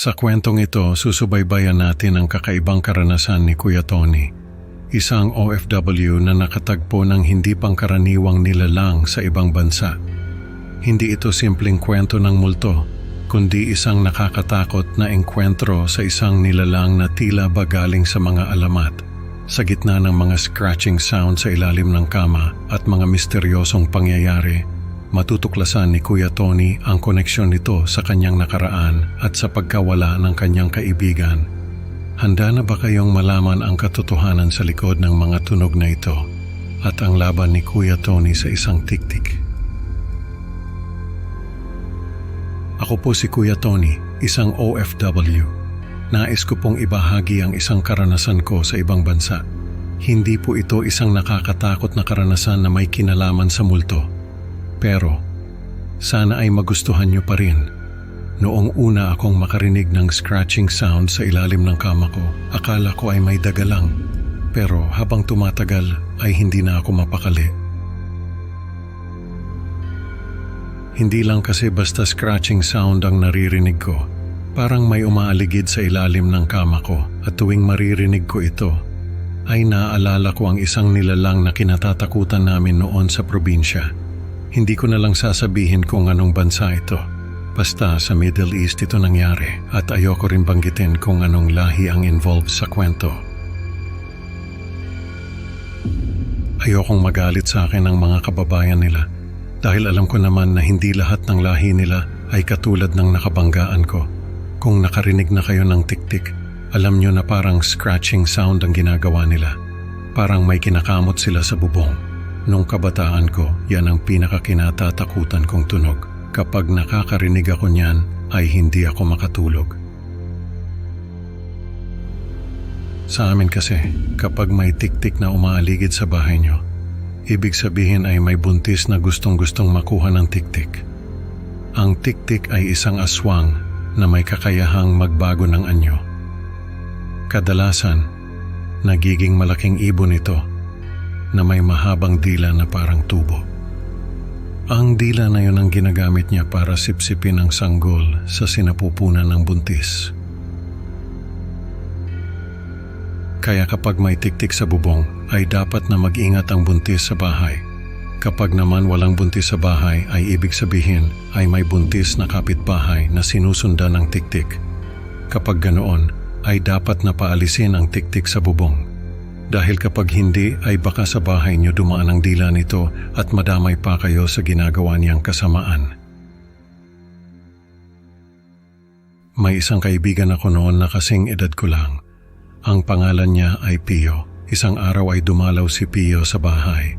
Sa kwentong ito, susubaybayan natin ang kakaibang karanasan ni Kuya Tony, isang OFW na nakatagpo ng hindi pangkaraniwang nilalang sa ibang bansa. Hindi ito simpleng kwento ng multo, kundi isang nakakatakot na engkwentro sa isang nilalang na tila ba galing sa mga alamat, sa gitna ng mga scratching sound sa ilalim ng kama at mga misteryosong pangyayari. Matutuklasan ni Kuya Tony ang koneksyon nito sa kanyang nakaraan at sa pagkawala ng kanyang kaibigan. Handa na ba kayong malaman ang katotohanan sa likod ng mga tunog na ito at ang laban ni Kuya Tony sa isang tiktik? Ako po si Kuya Tony, isang OFW. Nais ko pong ibahagi ang isang karanasan ko sa ibang bansa. Hindi po ito isang nakakatakot na karanasan na may kinalaman sa multo. Pero, sana ay magustuhan niyo pa rin. Noong una akong makarinig ng scratching sound sa ilalim ng kama ko, akala ko ay may daga lang. Pero habang tumatagal ay hindi na ako mapakali. Hindi lang kasi basta scratching sound ang naririnig ko. Parang may umaaligid sa ilalim ng kama ko at tuwing maririnig ko ito, ay naaalala ko ang isang nilalang na kinatatakutan namin noon sa probinsya. Hindi ko na lang sasabihin kung anong bansa ito. Basta sa Middle East ito nangyari at ayoko rin banggitin kung anong lahi ang involved sa kwento. Ayokong magalit sa akin ang mga kababayan nila dahil alam ko naman na hindi lahat ng lahi nila ay katulad ng nakabanggaan ko. Kung nakarinig na kayo ng tiktik, alam nyo na parang scratching sound ang ginagawa nila. Parang may kinakamot sila sa bubong. Nung kabataan ko, yan ang pinakakinatatakutan kong tunog. Kapag nakakarinig ako niyan, ay hindi ako makatulog. Sa amin kasi, kapag may tiktik na umaaligid sa bahay nyo, ibig sabihin ay may buntis na gustong-gustong makuha ng tiktik. Ang tiktik ay isang aswang na may kakayahang magbago ng anyo. Kadalasan, nagiging malaking ibon ito na may mahabang dila na parang tubo. Ang dila na yun ang ginagamit niya para sipsipin ang sanggol sa sinapupunan ng buntis. Kaya kapag may tiktik sa bubong, ay dapat na mag-ingat ang buntis sa bahay. Kapag naman walang buntis sa bahay, ay ibig sabihin ay may buntis na kapitbahay na sinusundan ng tiktik. Kapag ganoon, ay dapat na paalisin ang tiktik sa bubong. Dahil kapag hindi ay baka sa bahay niyo dumaan ang dila nito at madamay pa kayo sa ginagawa niyang kasamaan. May isang kaibigan ako noon na kasing edad ko lang. Ang pangalan niya ay Pio. Isang araw ay dumalaw si Pio sa bahay.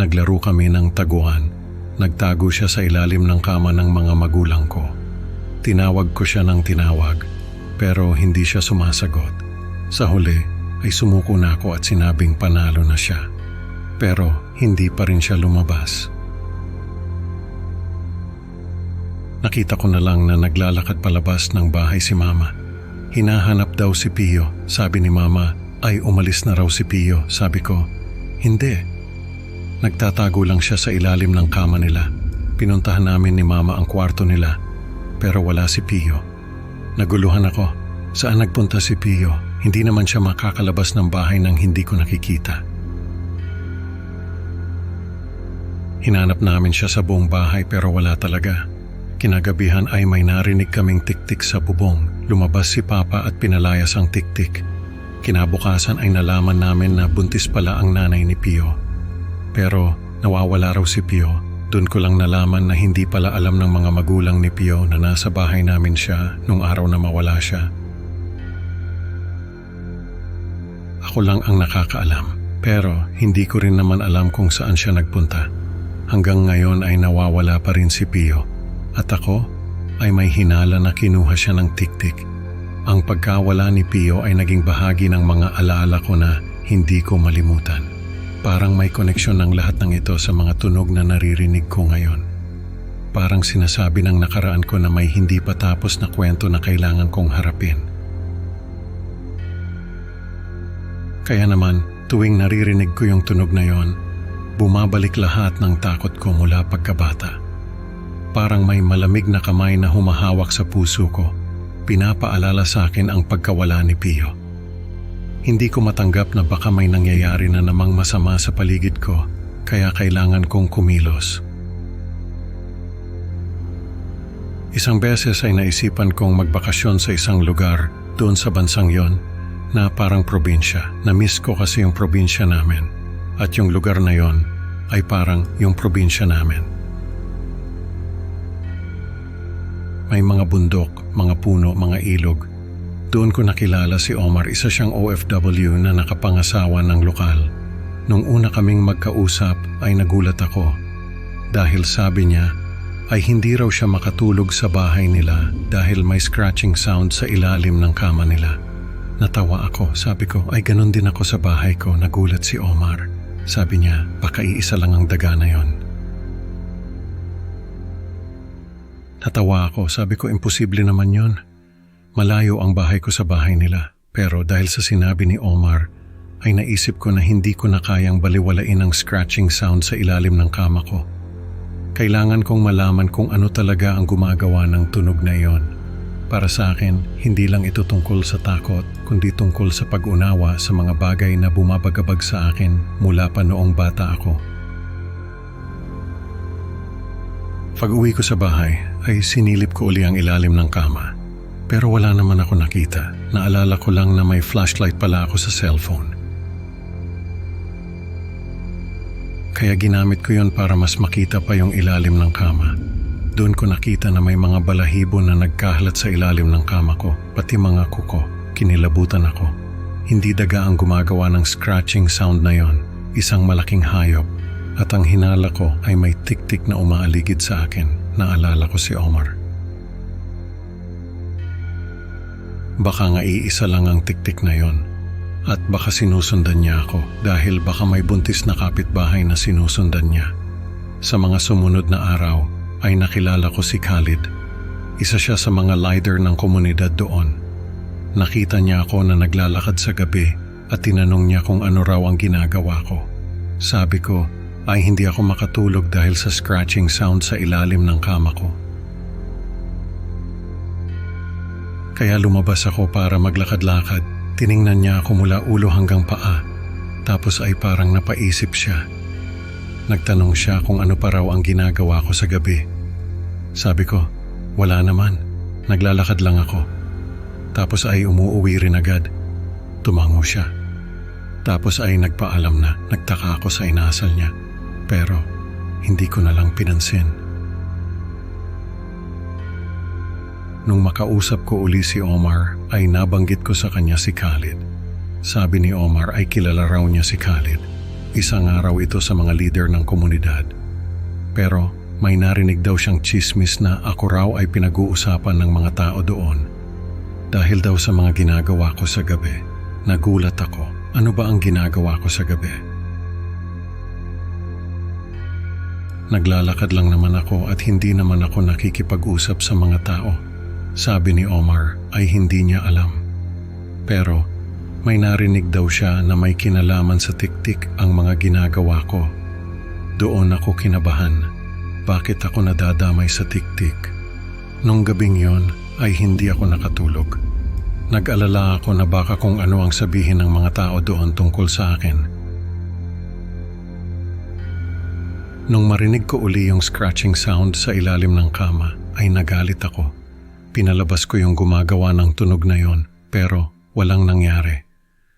Naglaro kami ng taguan. Nagtago siya sa ilalim ng kama ng mga magulang ko. Tinawag ko siya ng tinawag, pero hindi siya sumasagot. Sa huli, ay sumuko na ako at sinabing panalo na siya. Pero hindi pa rin siya lumabas. Nakita ko na lang na naglalakad palabas ng bahay si Mama. Hinahanap daw si Pio. Sabi ni Mama, ay umalis na raw si Pio. Sabi ko, hindi. Nagtatago lang siya sa ilalim ng kama nila. Pinuntahan namin ni Mama ang kwarto nila, pero wala si Pio. Naguluhan ako. Saan nagpunta si Pio? Hindi naman siya makakalabas ng bahay nang hindi ko nakikita. Hinanap namin siya sa buong bahay pero wala talaga. Kinagabihan ay may narinig kaming tiktik sa bubong. Lumabas si Papa at pinalayas ang tiktik. Kinabukasan ay nalaman namin na buntis pala ang nanay ni Pio. Pero nawawala raw si Pio. Doon ko lang nalaman na hindi pala alam ng mga magulang ni Pio na nasa bahay namin siya nung araw na mawala siya. Ako lang ang nakakaalam, pero hindi ko rin naman alam kung saan siya nagpunta. Hanggang ngayon ay nawawala pa rin si Pio at ako ay may hinala na kinuha siya ng tiktik. Ang pagkawala ni Pio ay naging bahagi ng mga alaala ko na hindi ko malimutan. Parang may koneksyon ng lahat ng ito sa mga tunog na naririnig ko ngayon. Parang sinasabi ng nakaraan ko na may hindi pa tapos na kwento na kailangan kong harapin. Kaya naman, tuwing naririnig ko yung tunog na yon, bumabalik lahat ng takot ko mula pagkabata. Parang may malamig na kamay na humahawak sa puso ko pinapaalala sa akin ang pagkawala ni Pio. Hindi ko matanggap na baka may nangyayari na namang masama sa paligid ko, kaya kailangan kong kumilos. Isang beses ay naisipan kong magbakasyon sa isang lugar doon sa bansang yon na parang probinsya. Na-miss ko kasi yung probinsya namin at yung lugar na yon ay parang yung probinsya namin. May mga bundok, mga puno, mga ilog. Doon ko nakilala si Omar, isa siyang OFW na nakapangasawa ng lokal. Nung una kaming magkausap ay nagulat ako dahil sabi niya ay hindi raw siya makatulog sa bahay nila dahil may scratching sound sa ilalim ng kama nila. Natawa ako, sabi ko ay ganun din ako sa bahay ko. Nagulat si Omar. Sabi niya baka iisa lang ang daga na yon. Natawa ako, sabi ko imposible naman yon. Malayo ang bahay ko sa bahay nila. Pero dahil sa sinabi ni Omar, ay naisip ko na hindi ko na kayang baliwalain ang scratching sound sa ilalim ng kama ko. Kailangan kong malaman kung ano talaga ang gumagawa ng tunog na iyon. Para sa akin, hindi lang ito tungkol sa takot, kundi tungkol sa pag-unawa sa mga bagay na bumabagabag sa akin mula pa noong bata ako. Pag-uwi ko sa bahay, ay sinilip ko uli ang ilalim ng kama. Pero wala naman ako nakita. Naalala ko lang na may flashlight pala ako sa cellphone. Kaya ginamit ko yon para mas makita pa yung ilalim ng kama. Doon ko nakita na may mga balahibo na nagkahalat sa ilalim ng kama ko, pati mga kuko. Kinilabutan ako. Hindi daga ang gumagawa ng scratching sound na yon, isang malaking hayop. At ang hinala ko ay may tik-tik na umaaligid sa akin. Naalala ko si Omar. Baka nga iisa lang ang tik-tik na yon. At baka sinusundan niya ako dahil baka may buntis na kapitbahay na sinusundan niya. Sa mga sumunod na araw ay nakilala ko si Khalid. Isa siya sa mga leader ng komunidad doon. Nakita niya ako na naglalakad sa gabi at tinanong niya kung ano raw ang ginagawa ko. Sabi ko ay hindi ako makatulog dahil sa scratching sound sa ilalim ng kama ko. Kaya lumabas ako para maglakad-lakad. Tiningnan niya ako mula ulo hanggang paa. Tapos ay parang napaisip siya. Nagtanong siya kung ano pa raw ang ginagawa ko sa gabi. Sabi ko, wala naman. Naglalakad lang ako. Tapos ay umuuwi rin agad. Tumango siya. Tapos ay nagpaalam na. Nagtaka ako sa inasal niya. Pero hindi ko na lang pinansin. Nung makausap ko uli si Omar, ay nabanggit ko sa kanya si Khalid. Sabi ni Omar ay kilala raw niya si Khalid. Isang araw ito sa mga leader ng komunidad. Pero may narinig daw siyang chismis na ako raw ay pinag-uusapan ng mga tao doon. Dahil daw sa mga ginagawa ko sa gabi. Nagulat ako. Ano ba ang ginagawa ko sa gabi? Naglalakad lang naman ako at hindi naman ako nakikipag-usap sa mga tao. Sabi ni Omar ay hindi niya alam. Pero may narinig daw siya na may kinalaman sa tik-tik ang mga ginagawa ko. Doon ako kinabahan. Bakit ako nadadamay sa tik-tik? Nung gabing yon ay hindi ako nakatulog. Nag-alala ako na baka kung ano ang sabihin ng mga tao doon tungkol sa akin. Nung marinig ko uli yung scratching sound sa ilalim ng kama ay nagalit ako. Pinalabas ko yung gumagawa ng tunog na yon pero walang nangyari.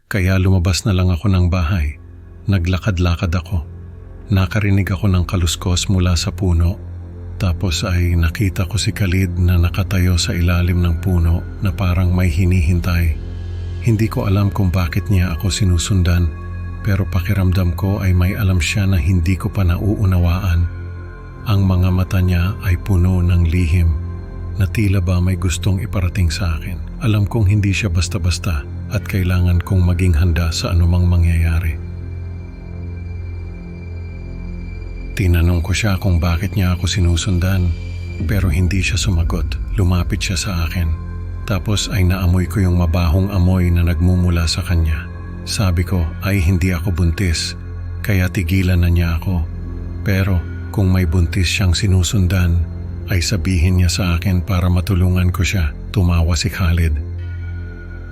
Kaya lumabas na lang ako ng bahay. Naglakad-lakad ako. Nakarinig ako ng kaluskos mula sa puno. Tapos ay nakita ko si Khalid na nakatayo sa ilalim ng puno na parang may hinihintay. Hindi ko alam kung bakit niya ako sinusundan pero pakiramdam ko ay may alam siya na hindi ko pa nauunawaan. Ang mga mata niya ay puno ng lihim na tila ba may gustong iparating sa akin. Alam kong hindi siya basta-basta at kailangan kong maging handa sa anumang mangyayari. Tinanong ko siya kung bakit niya ako sinusundan pero hindi siya sumagot. Lumapit siya sa akin. Tapos ay naamoy ko yung mabahong amoy na nagmumula sa kanya. Sabi ko ay hindi ako buntis kaya tigilan na niya ako. Pero kung may buntis siyang sinusundan ay sabihin niya sa akin para matulungan ko siya. Tumawa si Khalid.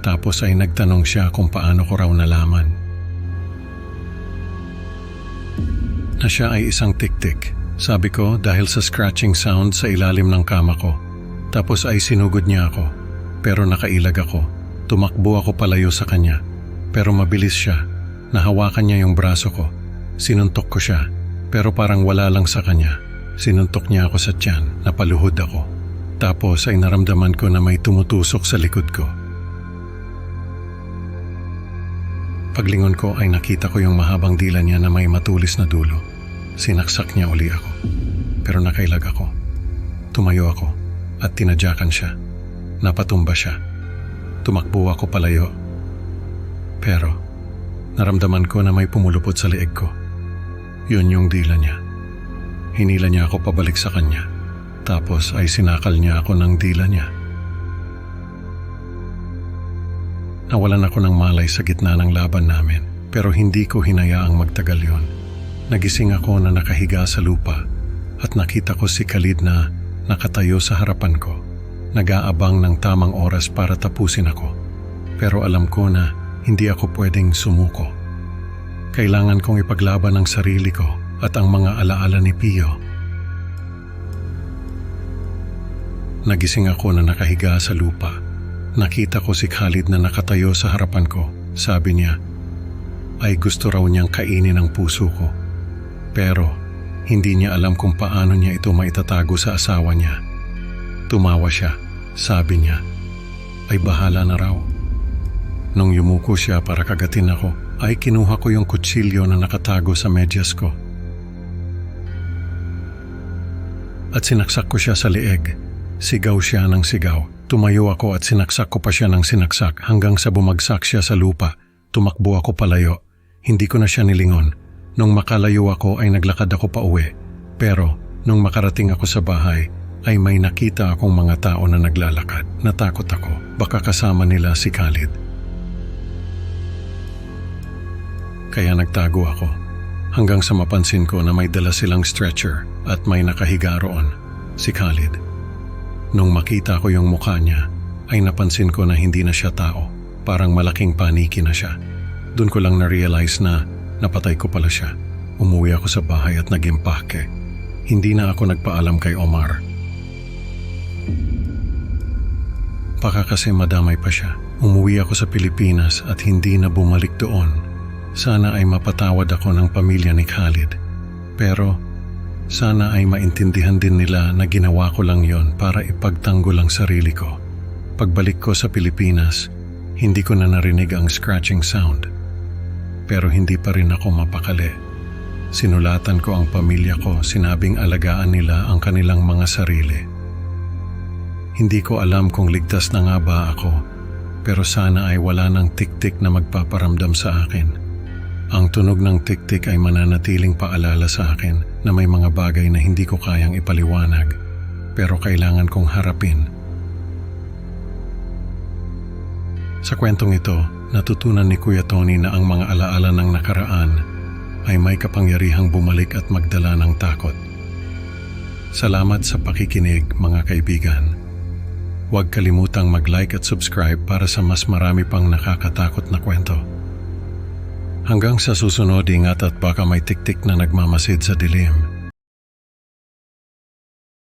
Tapos ay nagtanong siya kung paano ko raw nalaman na siya ay isang tiktik. Sabi ko dahil sa scratching sound sa ilalim ng kama ko. Tapos ay sinugod niya ako. Pero nakailag ako. Tumakbo ako palayo sa kanya. Pero mabilis siya. Nahawakan niya yung braso ko. Sinuntok ko siya. Pero parang wala lang sa kanya. Sinuntok niya ako sa tiyan. Napaluhod ako. Tapos ay naramdaman ko na may tumutusok sa likod ko. Paglingon ko ay nakita ko yung mahabang dila niya na may matulis na dulo. Sinaksak niya uli ako. Pero nakailag ako. Tumayo ako at tinadyakan siya. Napatumba siya. Tumakbo ako palayo. Pero naramdaman ko na may pumulupot sa leeg ko. Yun yung dila niya. Hinila niya ako pabalik sa kanya. Tapos ay sinakal niya ako ng dila niya. Nawalan ako ng malay sa gitna ng laban namin. Pero hindi ko hinayaang magtagal yon. Nagising ako na nakahiga sa lupa at nakita ko si Khalid na nakatayo sa harapan ko. Nag-aabang ng tamang oras para tapusin ako. Pero alam ko na hindi ako pwedeng sumuko. Kailangan kong ipaglaban ang sarili ko at ang mga alaala ni Pio. Nagising ako na nakahiga sa lupa. Nakita ko si Khalid na nakatayo sa harapan ko. Sabi niya, ay gusto raw niyang kainin ang puso ko. Pero hindi niya alam kung paano niya ito maitatago sa asawa niya. Tumawa siya. Sabi niya, ay bahala na raw. Nung yumuko siya para kagatin ako, ay kinuha ko yung kutsilyo na nakatago sa medyas ko. At sinaksak ko siya sa leeg. Sigaw siya ng sigaw. Tumayo ako at sinaksak ko pa siya ng sinaksak hanggang sa bumagsak siya sa lupa. Tumakbo ako palayo. Hindi ko na siya nilingon. Nung makalayo ako ay naglakad ako pa uwi. Pero nung makarating ako sa bahay ay may nakita akong mga tao na naglalakad. Natakot ako. Baka kasama nila si Khalid. Kaya nagtago ako. Hanggang sa mapansin ko na may dala silang stretcher at may nakahiga roon. Si Khalid. Nung makita ko yung mukha niya ay napansin ko na hindi na siya tao. Parang malaking paniki na siya. Doon ko lang na-realize na napatay ko pala siya. Umuwi ako sa bahay at nag-impake. Hindi na ako nagpaalam kay Omar. Baka kasi madamay pa siya. Umuwi ako sa Pilipinas at hindi na bumalik doon. Sana ay mapatawad ako ng pamilya ni Khalid. Pero sana ay maintindihan din nila na ginawa ko lang yon para ipagtanggol ang sarili ko. Pagbalik ko sa Pilipinas, hindi ko na narinig ang scratching sound. Pero hindi pa rin ako mapakali. Sinulatan ko ang pamilya ko, sinabing alagaan nila ang kanilang mga sarili. Hindi ko alam kung ligtas na nga ba ako, pero sana ay wala ng tiktik na magpaparamdam sa akin. Ang tunog ng tiktik ay mananatiling paalala sa akin na may mga bagay na hindi ko kayang ipaliwanag, pero kailangan kong harapin. Sa kwentong ito, natutunan ni Kuya Tony na ang mga alaala ng nakaraan ay may kapangyarihang bumalik at magdala ng takot. Salamat sa pakikinig, mga kaibigan. Huwag kalimutang mag-like at subscribe para sa mas marami pang nakakatakot na kwento. Hanggang sa susunod, ingat at baka may tiktik na nagmamasid sa dilim.